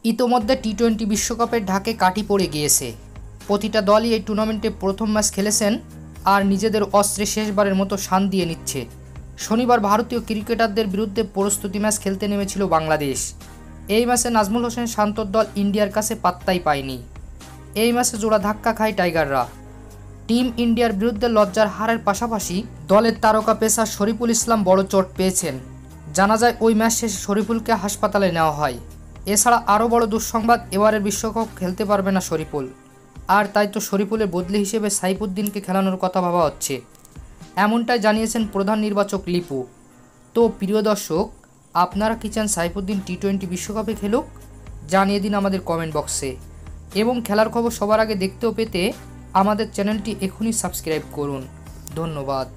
ইতোমধ্যে টি-20 বিশ্বকাপের ঢাকে কাঠি পড়ে গিয়েছে। প্রতিটা দলই এই টুর্নামেন্টে প্রথম ম্যাচ খেলেছেন আর নিজেদের অস্ত্রে শেষবারের মতো শান দিয়ে নিচ্ছে। শনিবার ভারতীয় ক্রিকেটারদের বিরুদ্ধে প্রস্তুতি ম্যাচ খেলতে নেমেছিল বাংলাদেশ। এই ম্যাচে নাজমুল হোসেন শান্তর দল ইন্ডিয়ার কাছে পাত্তাই পায়নি। এই ম্যাচে জোড়া ধাক্কা খায় টাইগাররা। টিম ইন্ডিয়ার বিরুদ্ধে লজ্জার হারের পাশাপাশি দলের তারকা পেসার শরীফুল ইসলাম বড় চোট পেয়েছেন। জানা যায় ওই ম্যাচ শেষে শরীফুলকে হাসপাতালে নেওয়া হয়। এছাড়া আরও বড় দুঃসংবাদ, এবারের বিশ্বকাপ খেলতে পারবে না শরীফুল। আর তাই তো শরীফুলের বদলি হিসেবে সাইফুদ্দিনকে খেলানোর কথা ভাবা হচ্ছে, এমনটাই জানিয়েছেন প্রধান নির্বাচক লিপু। তো প্রিয় দর্শক, আপনারা কি চান সাইফুদ্দিন টি-20 বিশ্বকাপে খেলুক? জানিয়ে দিন আমাদের কমেন্ট বক্সে। এবং খেলার খবর সবার আগে দেখতেও পেতে আমাদের চ্যানেলটি এখনই সাবস্ক্রাইব করুন। ধন্যবাদ।